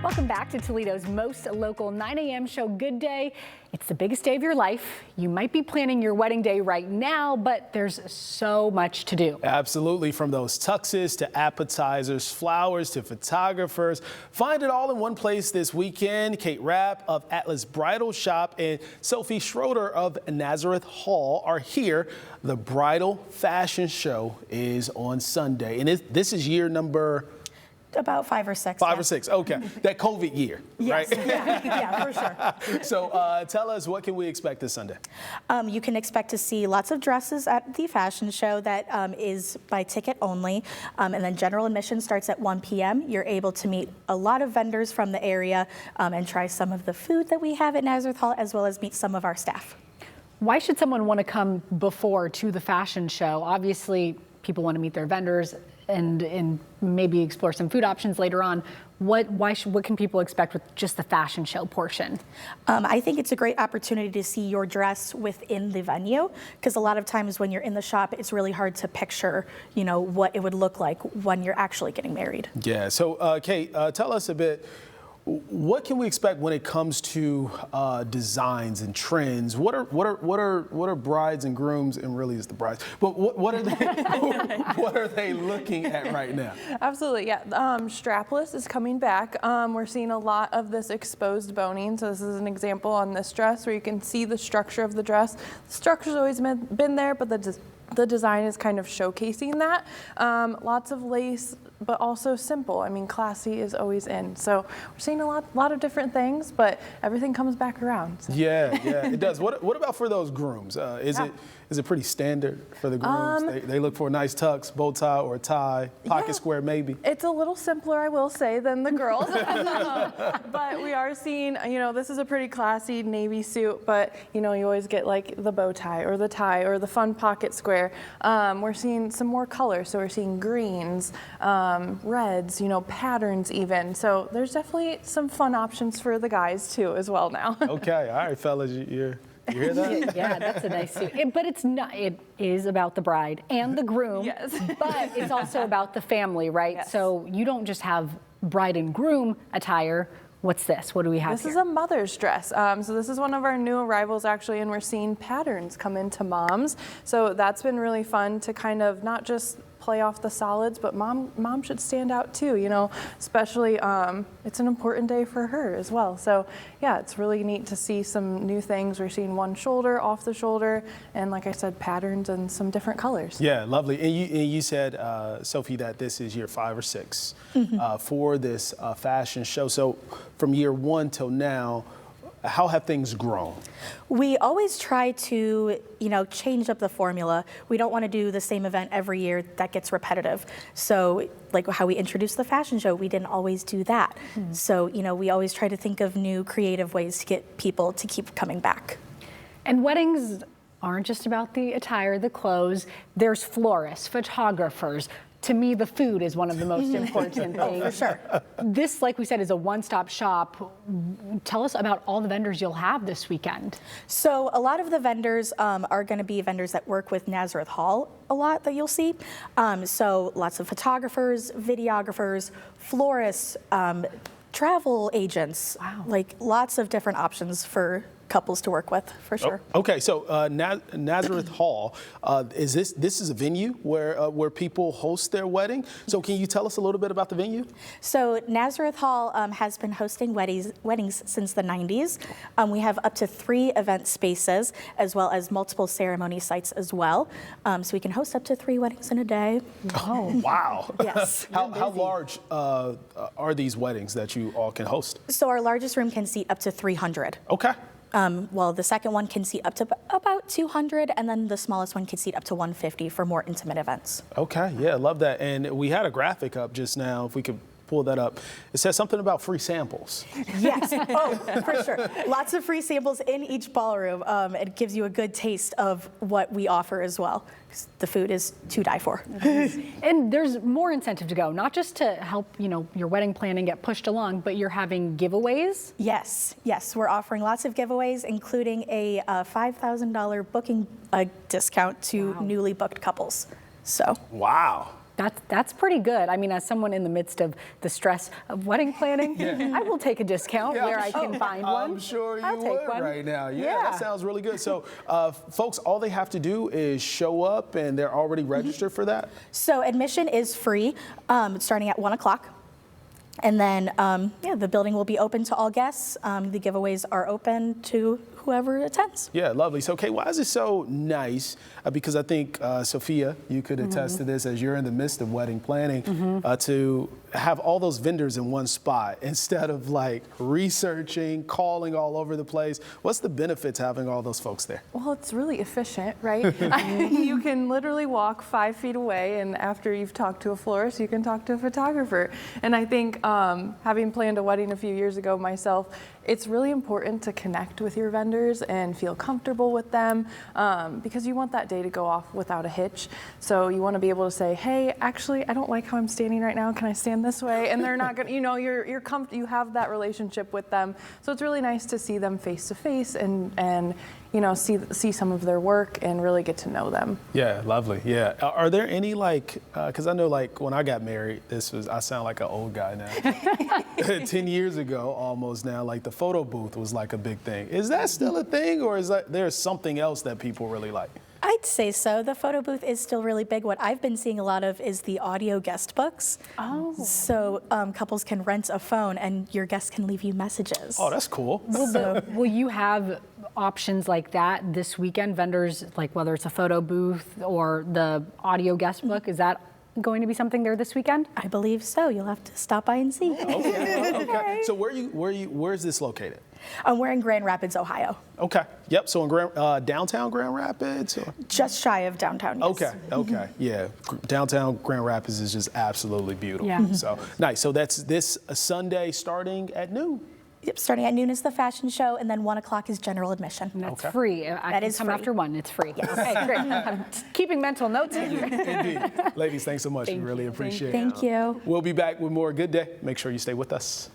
Welcome back to Toledo's most local 9 a.m. show, Good Day. It's the biggest day of your life. You might be planning your wedding day right now, but there's so much to do. Absolutely, from those tuxes to appetizers, flowers to photographers. Find it all in one place this weekend. Cate Rapp of Atlas Bridal Shop and Sophie Schroeder of Nazareth Hall are here. The Bridal Fashion Show is on Sunday, and this is year number... About 5 or 6. 5 or 6, okay. That COVID year, yes. right? Yeah, for sure. So tell us, what can we expect this Sunday? You can expect to see lots of dresses at the fashion show that is by ticket only. And then general admission starts at 1 p.m. You're able to meet a lot of vendors from the area and try some of the food that we have at Nazareth Hall, as well as meet some of our staff. Why should someone want to come before to the fashion show? Obviously, people want to meet their vendors and maybe explore some food options later on. What can people expect with just the fashion show portion? I think it's a great opportunity to see your dress within the venue, because a lot of times when you're in the shop, it's really hard to picture, what it would look like when you're actually getting married. Yeah. So, Cate, tell us a bit. What can we expect when it comes to designs and trends? What are brides and grooms, and really it's the brides, but what are they what are they looking at right now? Absolutely, yeah. Strapless is coming back. We're seeing a lot of this exposed boning. So this is an example on this dress where you can see the structure of the dress. The structure's always been there, but the design is kind of showcasing that. Lots of lace, but also simple. I mean, classy is always in. So we're seeing a lot of different things, but everything comes back around. So. Yeah, it does. What about for those grooms? Is it pretty standard for the grooms? They look for a nice tux, bow tie, or a tie, pocket square maybe? It's a little simpler, I will say, than the girls. But we are seeing, this is a pretty classy navy suit, but you always get like the bow tie or the fun pocket square. We're seeing some more color, so we're seeing greens, reds, patterns even. So there's definitely some fun options for the guys too as well now. Okay, all right, fellas, you hear that? Yeah, that's a nice suit. But it's not. It is about the bride and the groom. Yes. But it's also about the family, right? Yes. So you don't just have bride and groom attire. What's this? What do we have This here? is a mother's dress. So this is one of our new arrivals actually, and we're seeing patterns come into moms. So that's been really fun to kind of not just play off the solids, but mom should stand out too, especially it's an important day for her as well. So yeah, it's really neat to see some new things. We're seeing one shoulder, off the shoulder, and like I said, patterns and some different colors. Yeah, lovely. And you said, Sophie, that this is year 5 or 6 for this fashion show. So from year 1 till now, how have things grown? We always try to, change up the formula. We don't want to do the same event every year. That gets repetitive. So like how we introduced the fashion show, we didn't always do that. So, we always try to think of new creative ways to get people to keep coming back. And weddings aren't just about the attire, the clothes. There's florists, photographers. To me, the food is one of the most important things. Oh, for sure. This, like we said, is a one-stop shop. Tell us about all the vendors you'll have this weekend. So a lot of the vendors are going to be vendors that work with Nazareth Hall a lot that you'll see. So lots of photographers, videographers, florists, travel agents. Wow. Like lots of different options for couples to work with, for sure. Okay, so Nazareth Hall, this is a venue where people host their wedding. So can you tell us a little bit about the venue? So Nazareth Hall has been hosting weddings since the 90s. We have up to 3 event spaces, as well as multiple ceremony sites as well. So we can host up to 3 weddings in a day. Oh, wow. Yes. How large are these weddings that you all can host? So our largest room can seat up to 300. Okay. Well, the second one can seat up to about 200, and then the smallest one can seat up to 150 for more intimate events. Okay, yeah, love that. And we had a graphic up just now, if we could pull that up. It says something about free samples. Yes, for sure. Lots of free samples in each ballroom. It gives you a good taste of what we offer as well. The food is to die for. And there's more incentive to go, not just to help, your wedding planning get pushed along, but you're having giveaways? Yes, we're offering lots of giveaways, including a $5,000 booking discount to newly booked couples. So. Wow. That's pretty good. I mean, as someone in the midst of the stress of wedding planning, I will take a discount where I can find one. I'm sure I'll you take would one. right now. Yeah, that sounds really good. So, folks, all they have to do is show up, and they're already registered for that? So admission is free, starting at 1 o'clock. And then, the building will be open to all guests. The giveaways are open to whoever attends. Yeah, lovely. So, Kate, why is it so nice? Because I think, Sophia, you could attest to this as you're in the midst of wedding planning, to have all those vendors in one spot instead of like researching, calling all over the place. What's the benefits having all those folks there? Well, it's really efficient, right? You can literally walk 5 feet away, and after you've talked to a florist, you can talk to a photographer. And I think having planned a wedding a few years ago myself, it's really important to connect with your vendors and feel comfortable with them because you want that day to go off without a hitch. So you want to be able to say, hey, actually, I don't like how I'm standing right now. Can I stand this way? And they're not going to, you have that relationship with them. So it's really nice to see them face to face and see some of their work and really get to know them. Yeah, lovely. Yeah. Are there any because I know when I got married, I sound like an old guy now. 10 years ago almost now, the photo booth was like a big thing. Is that still a thing, or is there something else that people really like? I'd say so. The photo booth is still really big. What I've been seeing a lot of is the audio guest books. Oh. So couples can rent a phone and your guests can leave you messages. Oh, that's cool. Will you have options like that this weekend? Vendors, whether it's a photo booth or the audio guest book, is that going to be something there this weekend? I believe so. You'll have to stop by and see. Okay. So where is this located? We're in Grand Rapids, Ohio. Okay. Yep. So in downtown Grand Rapids? Or? Just shy of downtown, yes. Okay. Yeah. Downtown Grand Rapids is just absolutely beautiful. Yeah. So nice. So that's this Sunday starting at noon. Yep, starting at noon is the fashion show, and then 1 o'clock is general admission. And that's free. I can come free. after 1. It's free. Yes. Okay, great. I'm keeping mental notes here. Indeed. Ladies, thanks so much. We really appreciate it. Thank you. We'll be back with more Good Day. Make sure you stay with us.